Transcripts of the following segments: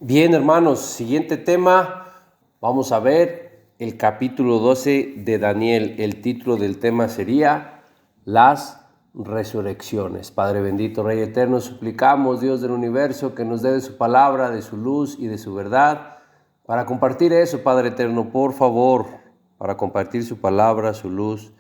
Bien, hermanos, siguiente tema. Vamos a ver el capítulo 12 de Daniel. El título del tema sería Las resurrecciones. Padre bendito, Rey eterno, suplicamos, Dios del universo, que nos dé de su palabra, de su luz y de su verdad, para compartir eso, Padre eterno, por favor, para compartir su palabra, su luz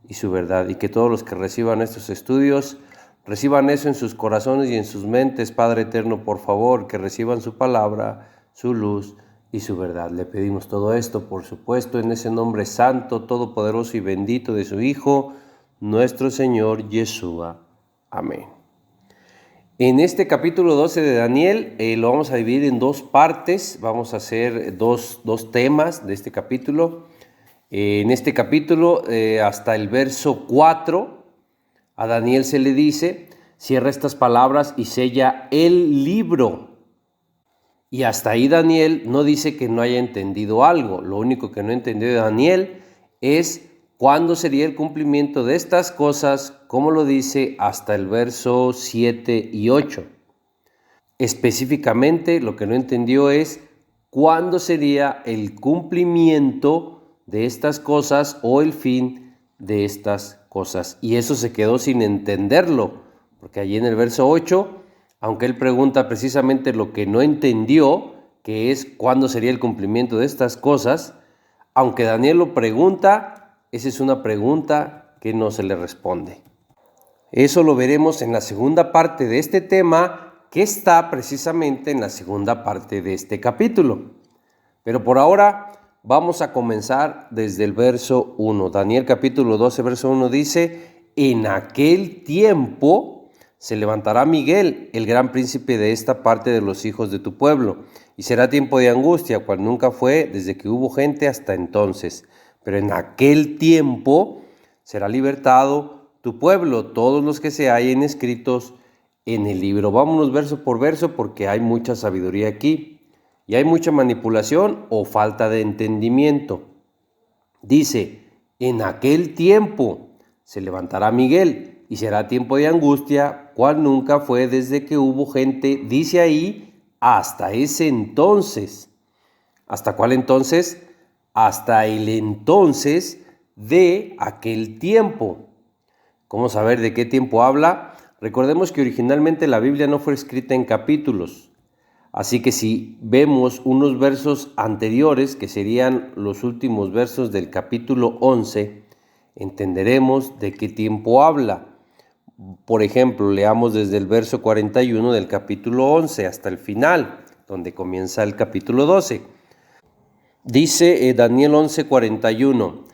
y su verdad, y que todos los que reciban estos estudios reciban eso en sus corazones y en sus mentes, Padre eterno, por favor, que reciban su palabra, su luz y su verdad. Le pedimos todo esto, por supuesto, en ese nombre santo, todopoderoso y bendito de su Hijo, nuestro Señor Yeshua. Amén. En este capítulo 12 de Daniel lo vamos a dividir en dos partes. Vamos a hacer dos temas de este capítulo. En este capítulo, hasta el verso 4, a Daniel se le dice, cierra estas palabras y sella el libro. Y hasta ahí Daniel no dice que no haya entendido algo. Lo único que no entendió Daniel es cuándo sería el cumplimiento de estas cosas, como lo dice hasta el verso 7 y 8. Específicamente lo que no entendió es cuándo sería el cumplimiento de estas cosas o el fin de estas cosas. Y eso se quedó sin entenderlo, porque allí en el verso 8, aunque él pregunta precisamente lo que no entendió, que es cuándo sería el cumplimiento de estas cosas, aunque Daniel lo pregunta, esa es una pregunta que no se le responde. Eso lo veremos en la segunda parte de este tema, que está precisamente en la segunda parte de este capítulo. Pero por ahora vamos a comenzar desde el verso 1. Daniel capítulo 12, verso 1 dice, en aquel tiempo se levantará Miguel, el gran príncipe de esta parte de los hijos de tu pueblo, y será tiempo de angustia, cual nunca fue desde que hubo gente hasta entonces. Pero en aquel tiempo será libertado tu pueblo, todos los que se hallen escritos en el libro. Vámonos verso por verso porque hay mucha sabiduría aquí y hay mucha manipulación o falta de entendimiento. Dice, en aquel tiempo se levantará Miguel y será tiempo de angustia, cual nunca fue desde que hubo gente, dice ahí, hasta ese entonces. ¿Hasta cuál entonces? Hasta el entonces de aquel tiempo. ¿Cómo saber de qué tiempo habla? Recordemos que originalmente la Biblia no fue escrita en capítulos. Así que si vemos unos versos anteriores, que serían los últimos versos del capítulo 11, entenderemos de qué tiempo habla. Por ejemplo, leamos desde el verso 41 del capítulo 11 hasta el final, donde comienza el capítulo 12. Dice Daniel 11:41,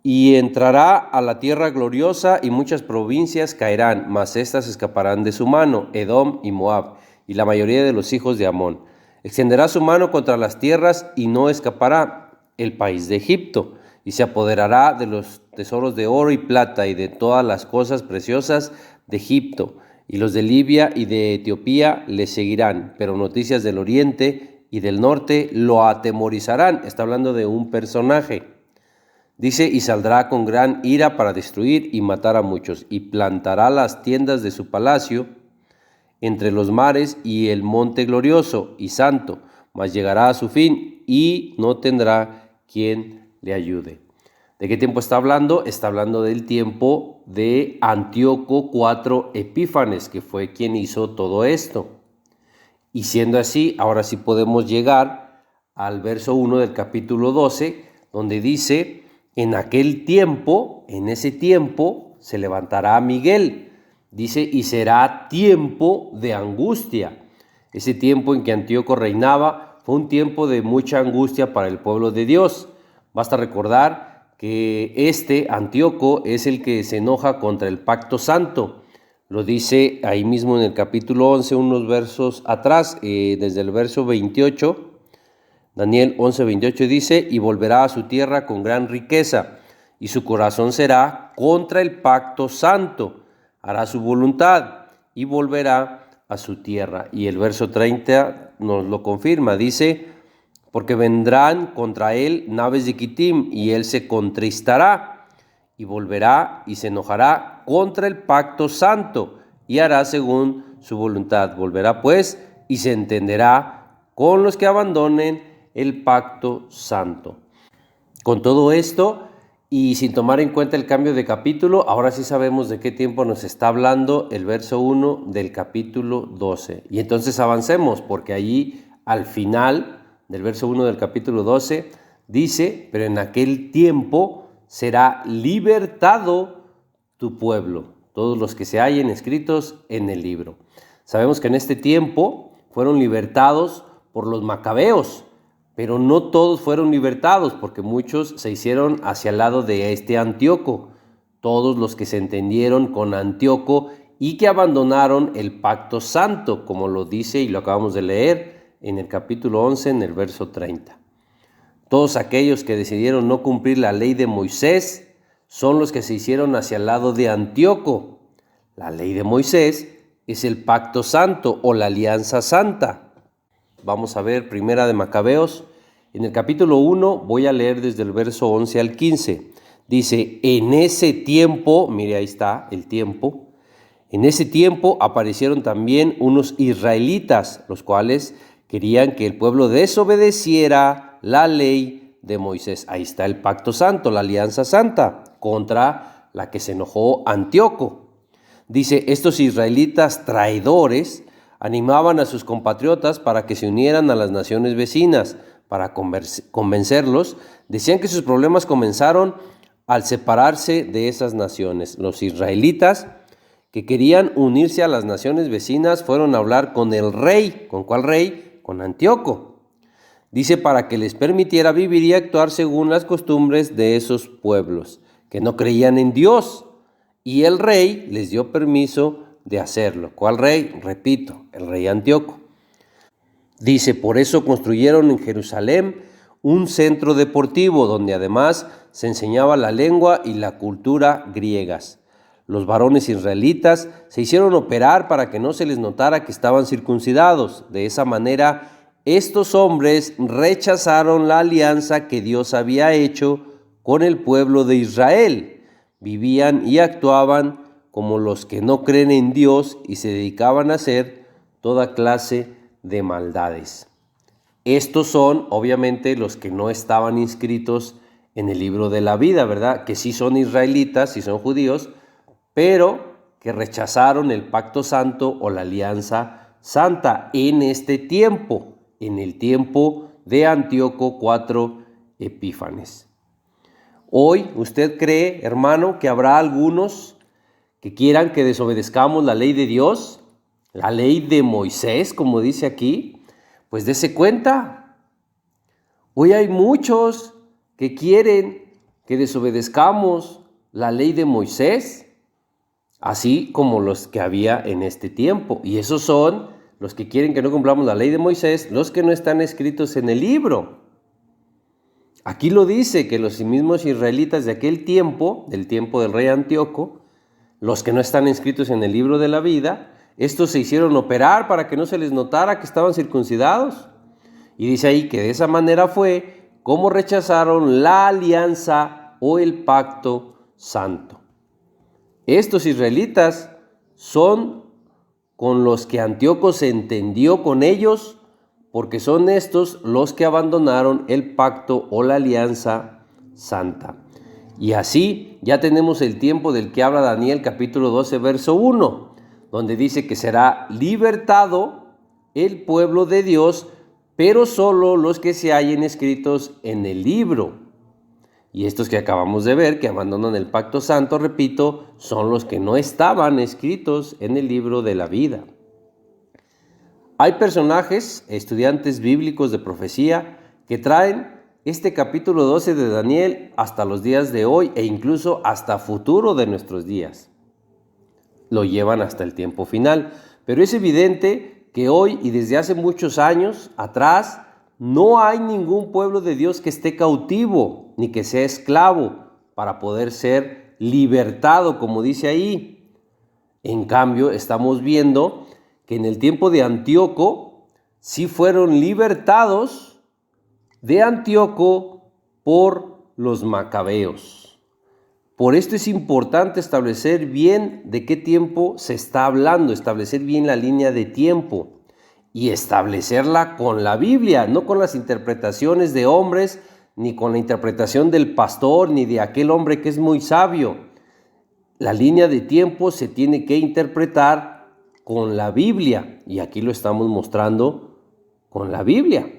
y entrará a la tierra gloriosa y muchas provincias caerán, mas éstas escaparán de su mano, Edom y Moab, y la mayoría de los hijos de Amón. Extenderá su mano contra las tierras y no escapará el país de Egipto, y se apoderará de los tesoros de oro y plata y de todas las cosas preciosas de Egipto, y los de Libia y de Etiopía le seguirán, pero noticias del oriente y del norte lo atemorizarán. Está hablando de un personaje. Dice, y saldrá con gran ira para destruir y matar a muchos, y plantará las tiendas de su palacio entre los mares y el monte glorioso y santo, mas llegará a su fin y no tendrá quien le ayude. ¿De qué tiempo está hablando? Está hablando del tiempo de Antíoco IV Epífanes, que fue quien hizo todo esto. Y siendo así, ahora sí podemos llegar al verso 1 del capítulo 12, donde dice, en aquel tiempo, en ese tiempo, se levantará Miguel. Dice, y será tiempo de angustia. Ese tiempo en que Antíoco reinaba fue un tiempo de mucha angustia para el pueblo de Dios. Basta recordar que Antíoco es el que se enoja contra el pacto santo. Lo dice ahí mismo en el capítulo 11, unos versos atrás, desde el verso 28. Daniel 11:28 dice, y volverá a su tierra con gran riqueza, y su corazón será contra el pacto santo, hará su voluntad, y volverá a su tierra. Y el verso 30 nos lo confirma, dice, porque vendrán contra él naves de Quitim, y él se contristará, y volverá y se enojará contra el pacto santo, y hará según su voluntad. Volverá pues, y se entenderá con los que abandonen el pacto santo. Con todo esto y sin tomar en cuenta el cambio de capítulo, ahora sí sabemos de qué tiempo nos está hablando el verso 1 del capítulo 12. Y entonces avancemos, porque allí al final del verso 1 del capítulo 12 dice: pero en aquel tiempo será libertado tu pueblo, todos los que se hallen escritos en el libro. Sabemos que en este tiempo fueron libertados por los macabeos, pero no todos fueron libertados, porque muchos se hicieron hacia el lado de este Antíoco, todos los que se entendieron con Antíoco y que abandonaron el pacto santo, como lo dice y lo acabamos de leer en el capítulo 11, en el verso 30. Todos aquellos que decidieron no cumplir la ley de Moisés son los que se hicieron hacia el lado de Antíoco. La ley de Moisés es el pacto santo o la alianza santa. Vamos a ver Primera de Macabeos. En el capítulo 1 voy a leer desde el verso 11 al 15. Dice: en ese tiempo, mire, ahí está el tiempo, en ese tiempo aparecieron también unos israelitas, los cuales querían que el pueblo desobedeciera la ley de Moisés. Ahí está el pacto santo, la alianza santa, contra la que se enojó Antíoco. Dice: estos israelitas traidores animaban a sus compatriotas para que se unieran a las naciones vecinas. Para convencerlos, decían que sus problemas comenzaron al separarse de esas naciones. Los israelitas que querían unirse a las naciones vecinas fueron a hablar con el rey. ¿Con cuál rey? Con Antíoco. Dice, para que les permitiera vivir y actuar según las costumbres de esos pueblos, que no creían en Dios. Y el rey les dio permiso de hacerlo. ¿Cuál rey? Repito, el rey Antíoco. Dice: por eso construyeron en Jerusalén un centro deportivo donde además se enseñaba la lengua y la cultura griegas. Los varones israelitas se hicieron operar para que no se les notara que estaban circuncidados. De esa manera, estos hombres rechazaron la alianza que Dios había hecho con el pueblo de Israel. Vivían y actuaban como los que no creen en Dios y se dedicaban a hacer toda clase de maldades. Estos son, obviamente, los que no estaban inscritos en el libro de la vida, ¿verdad? Que sí son israelitas, sí son judíos, pero que rechazaron el pacto santo o la alianza santa en este tiempo, en el tiempo de Antíoco IV Epífanes. Hoy, ¿usted cree, hermano, que habrá algunos que quieran que desobedezcamos la ley de Dios? La ley de Moisés, como dice aquí. Pues dése cuenta. Hoy hay muchos que quieren que desobedezcamos la ley de Moisés, así como los que había en este tiempo. Y esos son los que quieren que no cumplamos la ley de Moisés, los que no están escritos en el libro. Aquí lo dice, que los mismos israelitas de aquel tiempo, del tiempo del rey Antíoco, los que no están inscritos en el libro de la vida, estos se hicieron operar para que no se les notara que estaban circuncidados. Y dice ahí que de esa manera fue como rechazaron la alianza o el pacto santo. Estos israelitas son con los que Antíoco se entendió con ellos, porque son estos los que abandonaron el pacto o la alianza santa. Y así ya tenemos el tiempo del que habla Daniel capítulo 12, verso 1, donde dice que será libertado el pueblo de Dios, pero solo los que se hallen escritos en el libro. Y estos que acabamos de ver, que abandonan el pacto santo, repito, son los que no estaban escritos en el libro de la vida. Hay personajes, estudiantes bíblicos de profecía, que traen este capítulo 12 de Daniel hasta los días de hoy e incluso hasta futuro de nuestros días. Lo llevan hasta el tiempo final, pero es evidente que hoy y desde hace muchos años atrás no hay ningún pueblo de Dios que esté cautivo ni que sea esclavo para poder ser libertado, como dice ahí. En cambio, estamos viendo que en el tiempo de Antíoco sí fueron libertados de Antíoco por los macabeos. Por esto es importante establecer bien de qué tiempo se está hablando, establecer bien la línea de tiempo. y establecerla con la Biblia, no con las interpretaciones de hombres, ni con la interpretación del pastor, ni de aquel hombre que es muy sabio. La línea de tiempo se tiene que interpretar con la Biblia, y aquí lo estamos mostrando con la Biblia.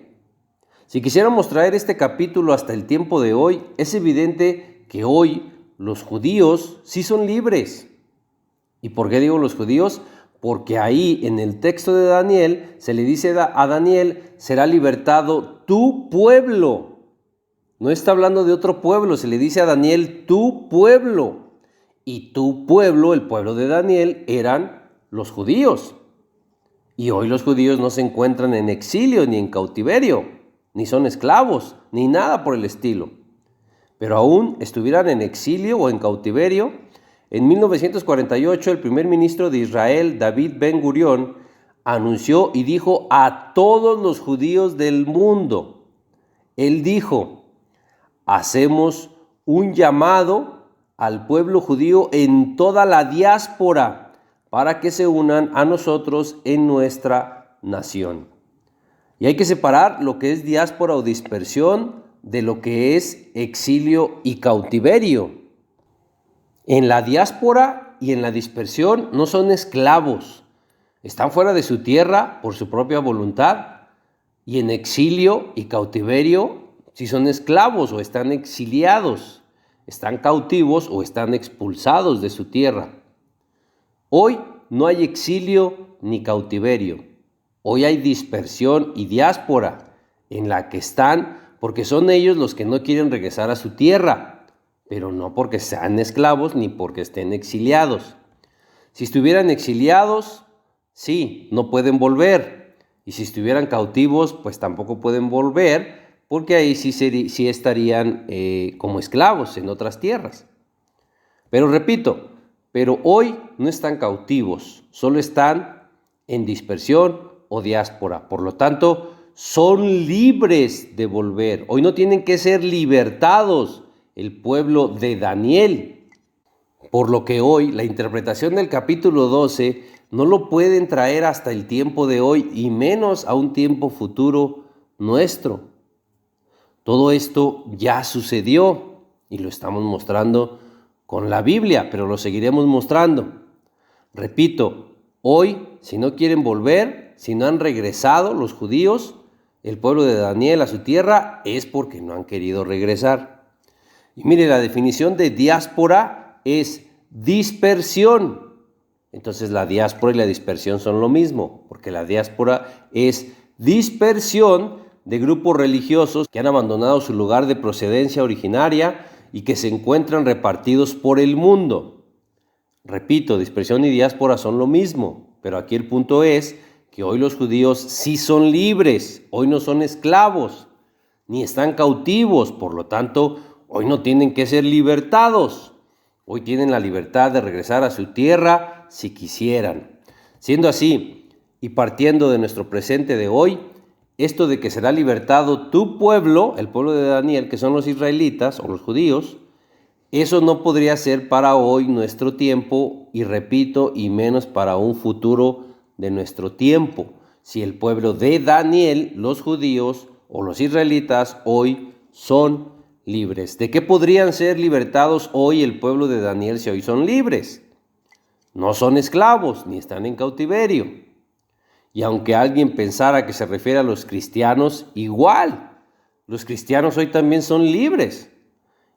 Si quisiéramos traer este capítulo hasta el tiempo de hoy, es evidente que hoy los judíos sí son libres. ¿Y por qué digo los judíos? Porque ahí en el texto de Daniel se le dice a Daniel, será libertado tu pueblo. No está hablando de otro pueblo, se le dice a Daniel, tu pueblo. Y tu pueblo, el pueblo de Daniel, eran los judíos. Y hoy los judíos no se encuentran en exilio ni en cautiverio, ni son esclavos, ni nada por el estilo. Pero aún estuvieran en exilio o en cautiverio, en 1948 el primer ministro de Israel, David Ben-Gurión, anunció y dijo a todos los judíos del mundo, él dijo, hacemos un llamado al pueblo judío en toda la diáspora para que se unan a nosotros en nuestra nación. Y hay que separar lo que es diáspora o dispersión de lo que es exilio y cautiverio. En la diáspora y en la dispersión no son esclavos, están fuera de su tierra por su propia voluntad, y en exilio y cautiverio sí son esclavos o están exiliados, están cautivos o están expulsados de su tierra. Hoy no hay exilio ni cautiverio, hoy hay dispersión y diáspora en la que están porque son ellos los que no quieren regresar a su tierra, pero no porque sean esclavos ni porque estén exiliados. Si estuvieran exiliados, sí, no pueden volver. Y si estuvieran cautivos, pues tampoco pueden volver, porque ahí sí estarían como esclavos en otras tierras. Pero repito, pero hoy no están cautivos, solo están en dispersión o diáspora. Por lo tanto, son libres de volver. Hoy no tienen que ser libertados el pueblo de Daniel. Por lo que hoy la interpretación del capítulo 12 no lo pueden traer hasta el tiempo de hoy y menos a un tiempo futuro nuestro. Todo esto ya sucedió y lo estamos mostrando con la Biblia, pero lo seguiremos mostrando. Repito, hoy si no quieren volver, si no han regresado los judíos, el pueblo de Daniel a su tierra, es porque no han querido regresar. Y mire, la definición de diáspora es dispersión. Entonces la diáspora y la dispersión son lo mismo, porque la diáspora es dispersión de grupos religiosos que han abandonado su lugar de procedencia originaria y que se encuentran repartidos por el mundo. Repito, dispersión y diáspora son lo mismo, pero aquí el punto es que hoy los judíos sí son libres, hoy no son esclavos, ni están cautivos, por lo tanto, hoy no tienen que ser libertados. Hoy tienen la libertad de regresar a su tierra si quisieran. Siendo así, y partiendo de nuestro presente de hoy, esto de que será libertado tu pueblo, el pueblo de Daniel, que son los israelitas o los judíos, eso no podría ser para hoy nuestro tiempo, y repito, y menos para un futuro de nuestro tiempo. Si el pueblo de Daniel, los judíos o los israelitas hoy son libres. ¿De qué podrían ser libertados hoy el pueblo de Daniel si hoy son libres? No son esclavos ni están en cautiverio. Y aunque alguien pensara que se refiere a los cristianos, igual, los cristianos hoy también son libres.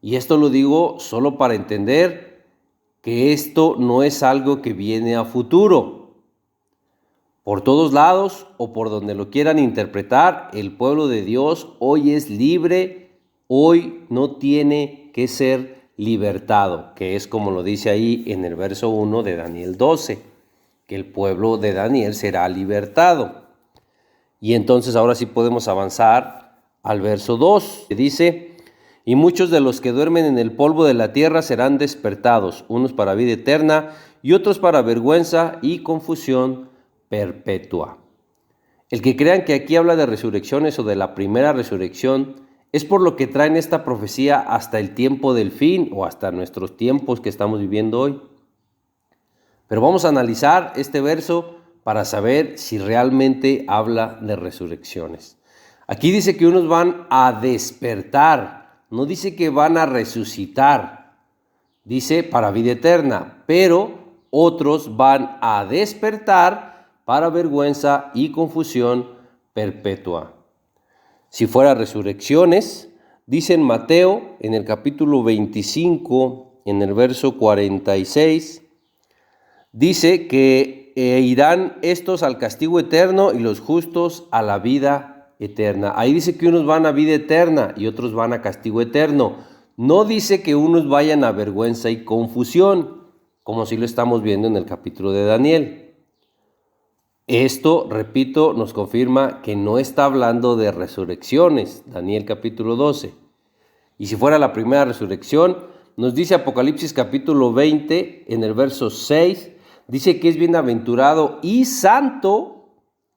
Y esto lo digo solo para entender que esto no es algo que viene a futuro. Por todos lados o por donde lo quieran interpretar, el pueblo de Dios hoy es libre. Hoy no tiene que ser libertado, que es como lo dice ahí en el verso 1 de Daniel 12, que el pueblo de Daniel será libertado. Y entonces ahora sí podemos avanzar al verso 2, que dice, y muchos de los que duermen en el polvo de la tierra serán despertados, unos para vida eterna y otros para vergüenza y confusión perpetua. El que crean que aquí habla de resurrecciones o de la primera resurrección, es por lo que traen esta profecía hasta el tiempo del fin o hasta nuestros tiempos que estamos viviendo hoy. Pero vamos a analizar este verso para saber si realmente habla de resurrecciones. Aquí dice que unos van a despertar, no dice que van a resucitar, dice para vida eterna, pero otros van a despertar para vergüenza y confusión perpetua. Si fuera resurrecciones, dice en Mateo, en el capítulo 25, en el verso 46, dice que irán estos al castigo eterno y los justos a la vida eterna. Ahí dice que unos van a vida eterna y otros van a castigo eterno. No dice que unos vayan a vergüenza y confusión, como si lo estamos viendo en el capítulo de Daniel. Esto, repito, nos confirma que no está hablando de resurrecciones, Daniel capítulo 12. Y si fuera la primera resurrección, nos dice Apocalipsis capítulo 20, en el verso 6, dice que es bienaventurado y santo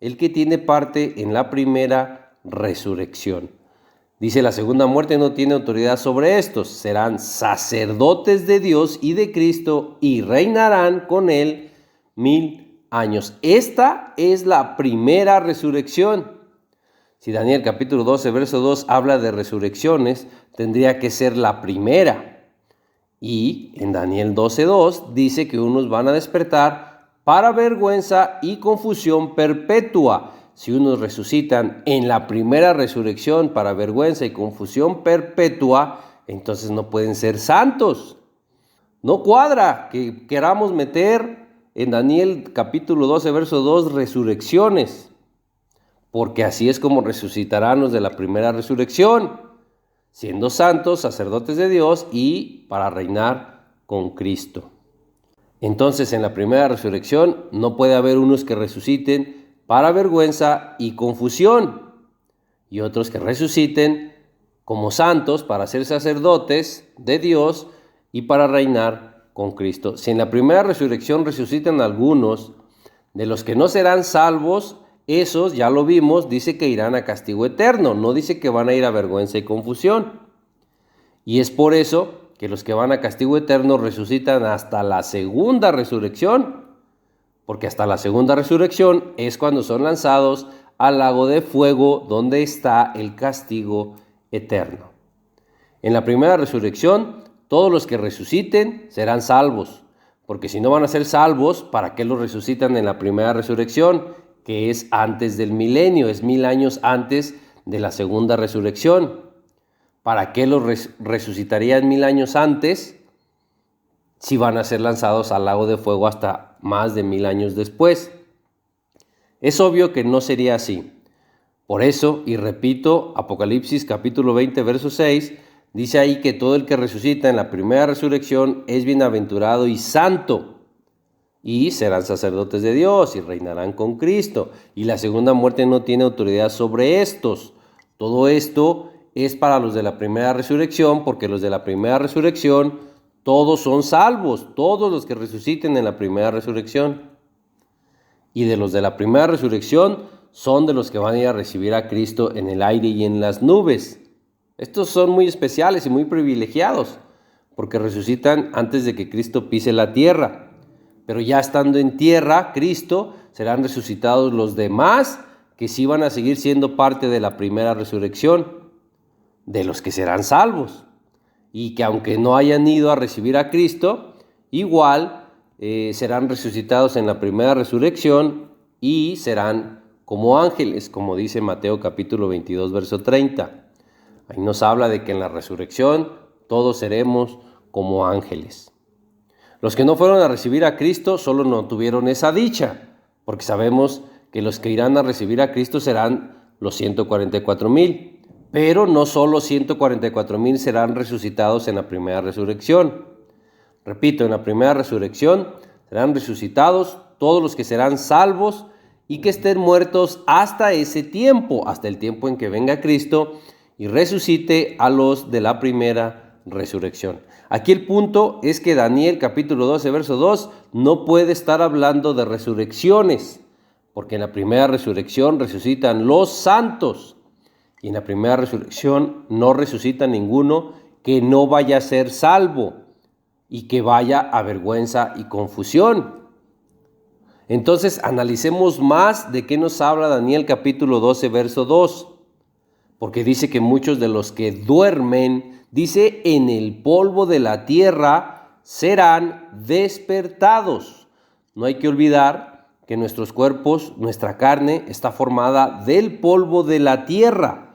el que tiene parte en la primera resurrección. Dice, la segunda muerte no tiene autoridad sobre estos, serán sacerdotes de Dios y de Cristo y reinarán con él 1000 años. Esta es la primera resurrección. Si Daniel capítulo 12, verso 2 habla de resurrecciones, tendría que ser la primera. Y en Daniel 12:2 dice que unos van a despertar para vergüenza y confusión perpetua. Si unos resucitan en la primera resurrección para vergüenza y confusión perpetua, entonces no pueden ser santos. No cuadra que queramos meter en Daniel capítulo 12, verso 2, resurrecciones, porque así es como resucitarán los de la primera resurrección, siendo santos, sacerdotes de Dios y para reinar con Cristo. Entonces, en la primera resurrección no puede haber unos que resuciten para vergüenza y confusión, y otros que resuciten como santos para ser sacerdotes de Dios y para reinar con Cristo. Si en la primera resurrección resucitan algunos, de los que no serán salvos, esos, ya lo vimos, dice que irán a castigo eterno, no dice que van a ir a vergüenza y confusión. Y es por eso que los que van a castigo eterno resucitan hasta la segunda resurrección, porque hasta la segunda resurrección es cuando son lanzados al lago de fuego donde está el castigo eterno. En la primera resurrección, todos los que resuciten serán salvos, porque si no van a ser salvos, ¿para qué los resucitan en la primera resurrección? Que es antes del milenio, es 1000 años antes de la segunda resurrección. ¿Para qué los resucitarían 1000 años antes si van a ser lanzados al lago de fuego hasta más de 1000 años después? Es obvio que no sería así. Por eso, y repito, Apocalipsis capítulo 20, verso 6, dice ahí que todo el que resucita en la primera resurrección es bienaventurado y santo, y serán sacerdotes de Dios y reinarán con Cristo. Y la segunda muerte no tiene autoridad sobre estos. Todo esto es para los de la primera resurrección, porque los de la primera resurrección todos son salvos, todos los que resuciten en la primera resurrección. Y de los de la primera resurrección son de los que van a ir a recibir a Cristo en el aire y en las nubes. Estos son muy especiales y muy privilegiados, porque resucitan antes de que Cristo pise la tierra. Pero ya estando en tierra, Cristo, serán resucitados los demás que sí van a seguir siendo parte de la primera resurrección, de los que serán salvos. Y que aunque no hayan ido a recibir a Cristo, igual serán resucitados en la primera resurrección y serán como ángeles, como dice Mateo capítulo 22, verso 30. Ahí nos habla de que en la resurrección todos seremos como ángeles. Los que no fueron a recibir a Cristo solo no tuvieron esa dicha, porque sabemos que los que irán a recibir a Cristo serán los 144,000. Pero no solo 144,000 serán resucitados en la primera resurrección. Repito, en la primera resurrección serán resucitados todos los que serán salvos y que estén muertos hasta ese tiempo, hasta el tiempo en que venga Cristo y resucite a los de la primera resurrección. Aquí el punto es que Daniel capítulo 12, verso 2 no puede estar hablando de resurrecciones, porque en la primera resurrección resucitan los santos y en la primera resurrección no resucita ninguno que no vaya a ser salvo y que vaya a vergüenza y confusión. Entonces analicemos más de qué nos habla Daniel capítulo 12, verso 2. Porque dice que muchos de los que duermen, dice, en el polvo de la tierra serán despertados. No hay que olvidar que nuestros cuerpos, nuestra carne, está formada del polvo de la tierra.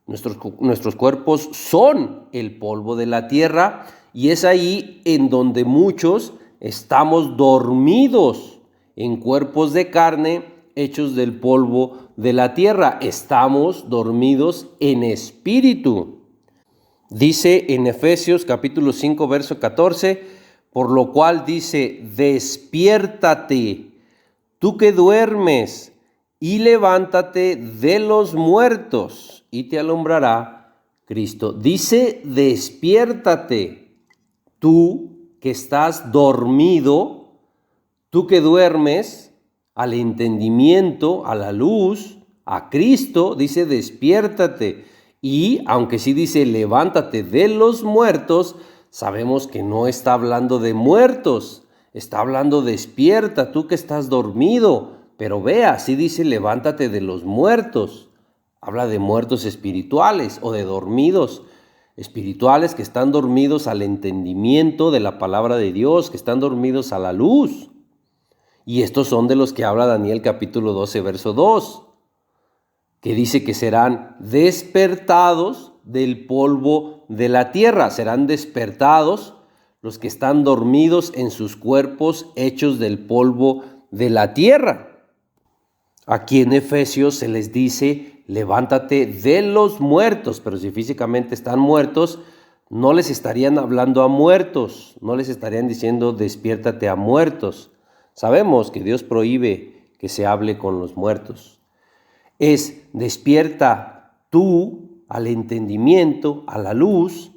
Nuestros cuerpos son el polvo de la tierra y es ahí en donde muchos estamos dormidos en cuerpos de carne hechos del polvo de la tierra. Estamos dormidos en espíritu. Dice en Efesios capítulo 5, verso 14, por lo cual dice, despiértate, tú que duermes, y levántate de los muertos, y te alumbrará Cristo. Dice, despiértate, tú que estás dormido, tú que duermes, al entendimiento, a la luz, a Cristo, dice despiértate. Y aunque sí dice levántate de los muertos, sabemos que no está hablando de muertos, está hablando despierta, tú que estás dormido. Pero vea, sí dice levántate de los muertos. Habla de muertos espirituales o de dormidos espirituales que están dormidos al entendimiento de la palabra de Dios, que están dormidos a la luz. Y estos son de los que habla Daniel capítulo 12, verso 2, que dice que serán despertados del polvo de la tierra. Serán despertados los que están dormidos en sus cuerpos hechos del polvo de la tierra. Aquí en Efesios se les dice, levántate de los muertos, pero si físicamente están muertos, no les estarían hablando a muertos, no les estarían diciendo despiértate a muertos. Sabemos que Dios prohíbe que se hable con los muertos. Es despierta tú al entendimiento, a la luz,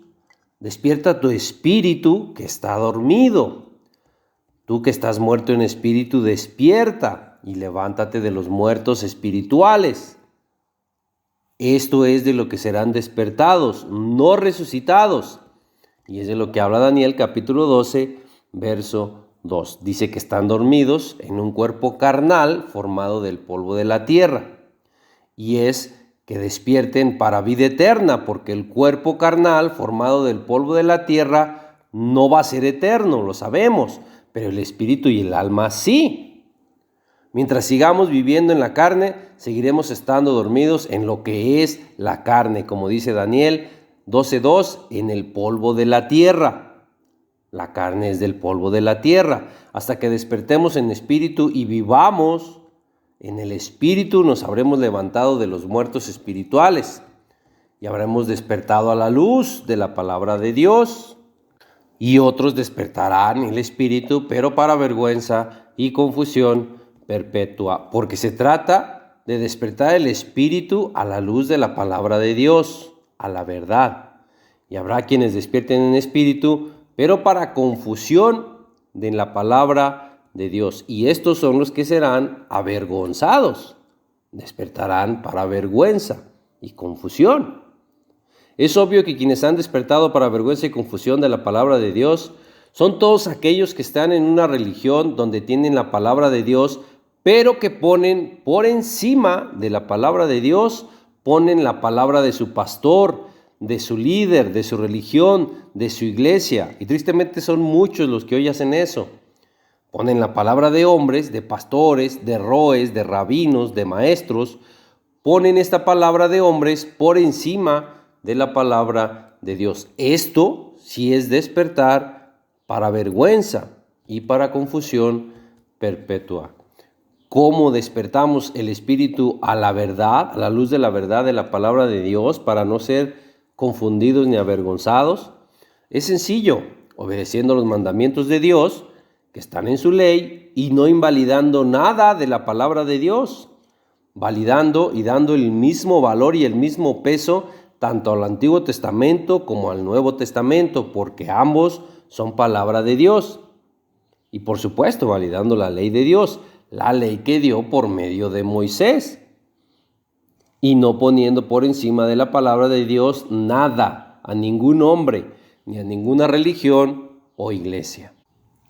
despierta tu espíritu que está dormido. Tú que estás muerto en espíritu, despierta y levántate de los muertos espirituales. Esto es de lo que serán despertados, no resucitados. Y es de lo que habla Daniel capítulo 12, verso 2. Dice que están dormidos en un cuerpo carnal formado del polvo de la tierra. Y es que despierten para vida eterna, porque el cuerpo carnal formado del polvo de la tierra no va a ser eterno, lo sabemos, pero el espíritu y el alma sí. Mientras sigamos viviendo en la carne, seguiremos estando dormidos en lo que es la carne, como dice Daniel 12:2, en el polvo de la tierra. La carne es del polvo de la tierra. Hasta que despertemos en espíritu y vivamos en el espíritu, nos habremos levantado de los muertos espirituales y habremos despertado a la luz de la palabra de Dios. Y otros despertarán el espíritu, pero para vergüenza y confusión perpetua, porque se trata de despertar el espíritu a la luz de la palabra de Dios, a la verdad. Y habrá quienes despierten en espíritu, pero para confusión de la palabra de Dios. Y estos son los que serán avergonzados. Despertarán para vergüenza y confusión. Es obvio que quienes han despertado para vergüenza y confusión de la palabra de Dios son todos aquellos que están en una religión donde tienen la palabra de Dios, pero que ponen por encima de la palabra de Dios, ponen la palabra de su pastor, de su líder, de su religión, de su iglesia. Y tristemente son muchos los que hoy hacen eso. Ponen la palabra de hombres, de pastores, de roes, de rabinos, de maestros. Ponen esta palabra de hombres por encima de la palabra de Dios. Esto sí es despertar para vergüenza y para confusión perpetua. ¿Cómo despertamos el espíritu a la verdad, a la luz de la verdad de la palabra de Dios, para no ser confundidos ni avergonzados? Es sencillo, obedeciendo los mandamientos de Dios que están en su ley y no invalidando nada de la palabra de Dios, validando y dando el mismo valor y el mismo peso tanto al Antiguo Testamento como al Nuevo Testamento, porque ambos son palabra de Dios. Y por supuesto, validando la ley de Dios, la ley que dio por medio de Moisés, y no poniendo por encima de la palabra de Dios nada, a ningún hombre, ni a ninguna religión o iglesia.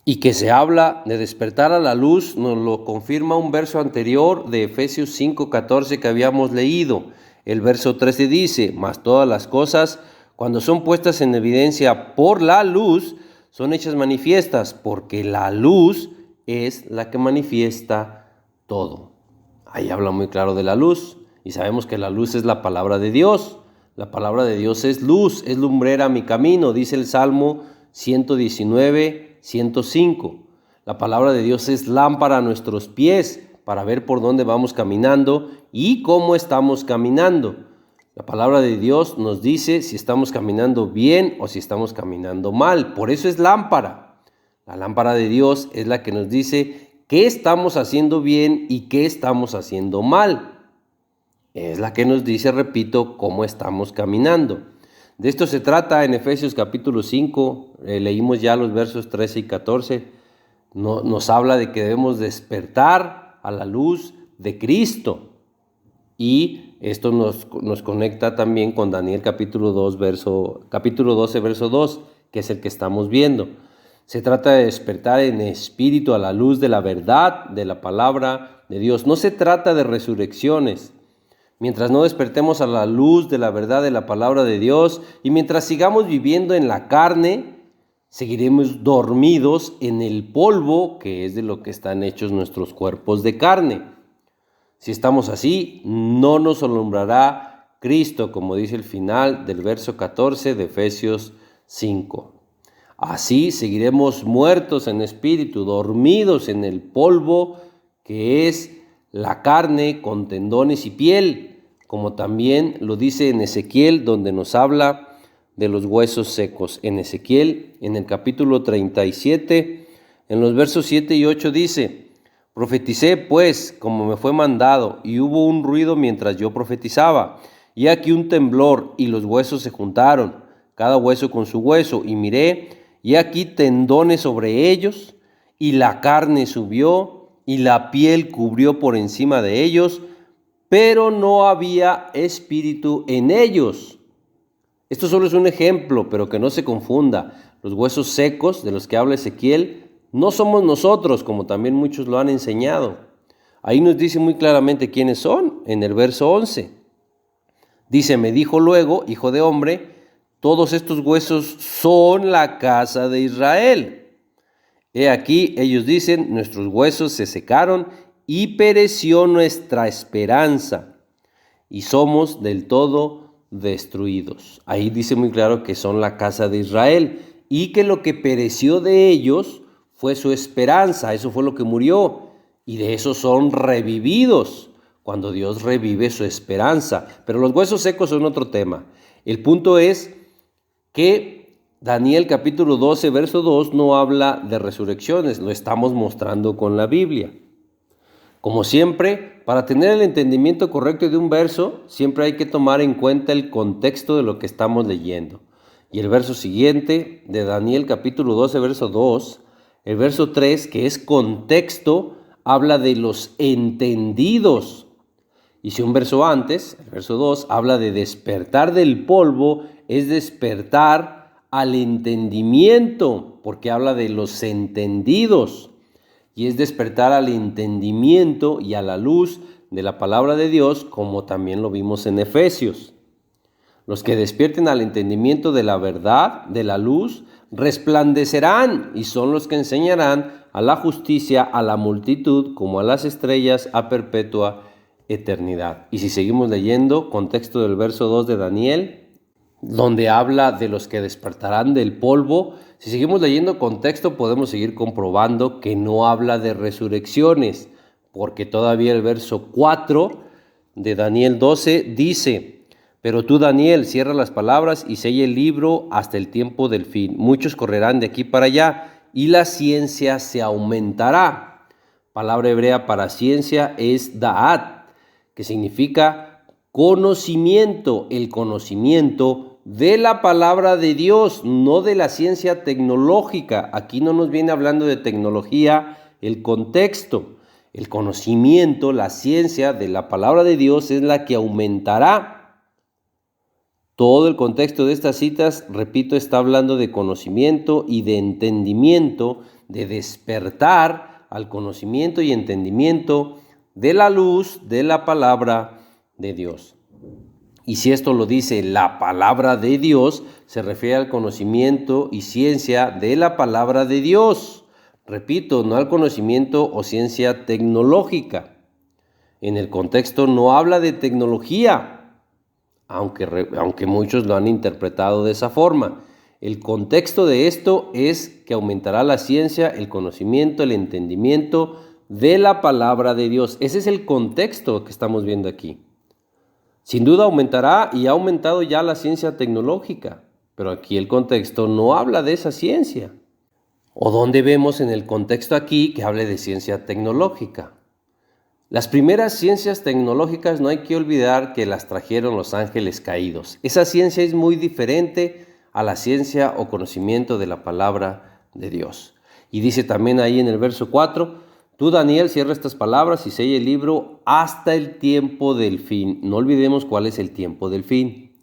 Y que se habla de despertar a la luz, nos lo confirma un verso anterior de Efesios 5:14 que habíamos leído. El verso 13 dice: mas todas las cosas, cuando son puestas en evidencia por la luz, son hechas manifiestas, porque la luz es la que manifiesta todo. Ahí habla muy claro de la luz, y sabemos que la luz es la palabra de Dios. La palabra de Dios es luz, es lumbrera mi camino, dice el Salmo 119:105. La palabra de Dios es lámpara a nuestros pies para ver por dónde vamos caminando y cómo estamos caminando. La palabra de Dios nos dice si estamos caminando bien o si estamos caminando mal. Por eso es lámpara. La lámpara de Dios es la que nos dice qué estamos haciendo bien y qué estamos haciendo mal. Es la que nos dice, repito, cómo estamos caminando. De esto se trata en Efesios capítulo 5, leímos ya los versos 13 y 14, nos habla de que debemos despertar a la luz de Cristo. Y esto nos conecta también con Daniel capítulo 12, verso 2, que es el que estamos viendo. Se trata de despertar en espíritu a la luz de la verdad, de la palabra de Dios. No se trata de resurrecciones. Mientras no despertemos a la luz de la verdad de la palabra de Dios y mientras sigamos viviendo en la carne, seguiremos dormidos en el polvo, que es de lo que están hechos nuestros cuerpos de carne. Si estamos así, no nos alumbrará Cristo, como dice el final del verso 14 de Efesios 5. Así seguiremos muertos en espíritu, dormidos en el polvo, que es la carne con tendones y piel, como también lo dice en Ezequiel, donde nos habla de los huesos secos. En Ezequiel, en el capítulo 37, en los versos 7 y 8 dice: profeticé pues como me fue mandado, y hubo un ruido mientras yo profetizaba, y aquí un temblor, y los huesos se juntaron, cada hueso con su hueso, y miré, y aquí tendones sobre ellos, y la carne subió, y la piel cubrió por encima de ellos, pero no había espíritu en ellos. Esto solo es un ejemplo, pero que no se confunda. Los huesos secos de los que habla Ezequiel no somos nosotros, como también muchos lo han enseñado. Ahí nos dice muy claramente quiénes son, en el verso 11. Dice: me dijo luego, hijo de hombre, todos estos huesos son la casa de Israel. He aquí, ellos dicen, nuestros huesos se secaron y pereció nuestra esperanza, y somos del todo destruidos. Ahí dice muy claro que son la casa de Israel, y que lo que pereció de ellos fue su esperanza, eso fue lo que murió, y de eso son revividos, cuando Dios revive su esperanza. Pero los huesos secos son otro tema. El punto es que Daniel capítulo 12, verso 2 no habla de resurrecciones, lo estamos mostrando con la Biblia. Como siempre, para tener el entendimiento correcto de un verso, siempre hay que tomar en cuenta el contexto de lo que estamos leyendo. Y el verso siguiente de Daniel capítulo 12, verso 2, el verso 3, que es contexto, habla de los entendidos. Y si un verso antes, el verso 2, habla de despertar del polvo, es despertar al entendimiento, porque habla de los entendidos, y es despertar al entendimiento y a la luz de la palabra de Dios, como también lo vimos en Efesios. Los que despierten al entendimiento de la verdad, de la luz, resplandecerán, y son los que enseñarán a la justicia a la multitud, como a las estrellas, a perpetua eternidad. Y si seguimos leyendo, contexto del verso 2 de Daniel, donde habla de los que despertarán del polvo, si seguimos leyendo contexto podemos seguir comprobando que no habla de resurrecciones, porque todavía el verso 4 de Daniel 12 dice: pero tú, Daniel, cierra las palabras y sella el libro hasta el tiempo del fin. Muchos correrán de aquí para allá y la ciencia se aumentará. Palabra hebrea para ciencia es da'at, que significa conocimiento, el conocimiento de la palabra de Dios, no de la ciencia tecnológica. Aquí no nos viene hablando de tecnología el contexto. El conocimiento, la ciencia de la palabra de Dios es la que aumentará. Todo el contexto de estas citas, repito, está hablando de conocimiento y de entendimiento de despertar al conocimiento y entendimiento de la luz de la palabra de Dios. Y si esto lo dice la palabra de Dios, se refiere al conocimiento y ciencia de la palabra de Dios. Repito, no al conocimiento o ciencia tecnológica. En el contexto no habla de tecnología, aunque muchos lo han interpretado de esa forma. El contexto de esto es que aumentará la ciencia, el conocimiento, el entendimiento de la palabra de Dios. Ese es el contexto que estamos viendo aquí. Sin duda aumentará y ha aumentado ya la ciencia tecnológica, pero aquí el contexto no habla de esa ciencia. ¿O dónde vemos en el contexto aquí que hable de ciencia tecnológica? Las primeras ciencias tecnológicas no hay que olvidar que las trajeron los ángeles caídos. Esa ciencia es muy diferente a la ciencia o conocimiento de la palabra de Dios. Y dice también ahí en el verso 4, tú, Daniel, cierra estas palabras y sella el libro hasta el tiempo del fin. No olvidemos cuál es el tiempo del fin.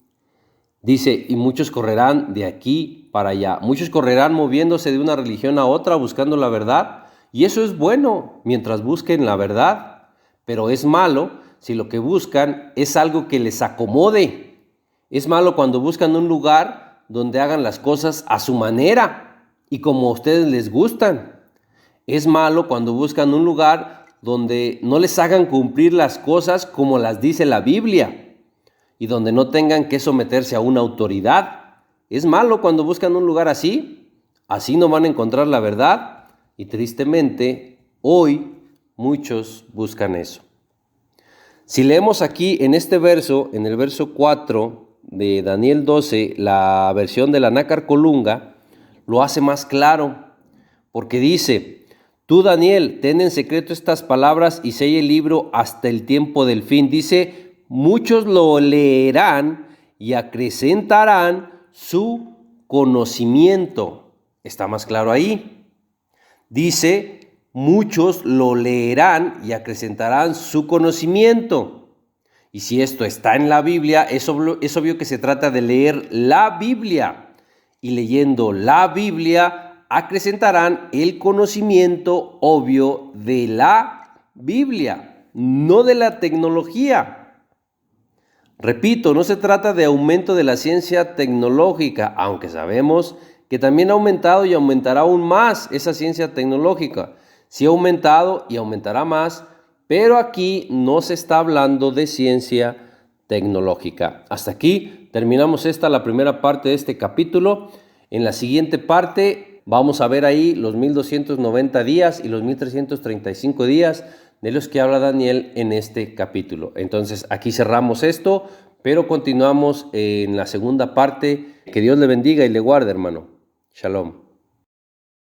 Dice, y muchos correrán de aquí para allá. Muchos correrán moviéndose de una religión a otra buscando la verdad. Y eso es bueno mientras busquen la verdad. Pero es malo si lo que buscan es algo que les acomode. Es malo cuando buscan un lugar donde hagan las cosas a su manera y como a ustedes les gustan. Es malo cuando buscan un lugar donde no les hagan cumplir las cosas como las dice la Biblia y donde no tengan que someterse a una autoridad. Es malo cuando buscan un lugar así. Así no van a encontrar la verdad y tristemente hoy muchos buscan eso. Si leemos aquí en este verso, en el verso 4 de Daniel 12, la versión de la Nácar Colunga, lo hace más claro, porque dice, tú, Daniel, ten en secreto estas palabras y sella el libro hasta el tiempo del fin. Dice, muchos lo leerán y acrecentarán su conocimiento. Está más claro ahí. Dice, muchos lo leerán y acrecentarán su conocimiento. Y si esto está en la Biblia, es obvio que se trata de leer la Biblia. Y leyendo la Biblia, acrecentarán el conocimiento obvio de la Biblia, no de la tecnología. Repito, no se trata de aumento de la ciencia tecnológica, aunque sabemos que también ha aumentado y aumentará aún más esa ciencia tecnológica. Sí ha aumentado y aumentará más, pero aquí no se está hablando de ciencia tecnológica. Hasta aquí terminamos la primera parte de este capítulo. En la siguiente parte vamos a ver ahí los 1290 días y los 1335 días de los que habla Daniel en este capítulo. Entonces aquí cerramos esto, pero continuamos en la segunda parte. Que Dios le bendiga y le guarde, hermano. Shalom.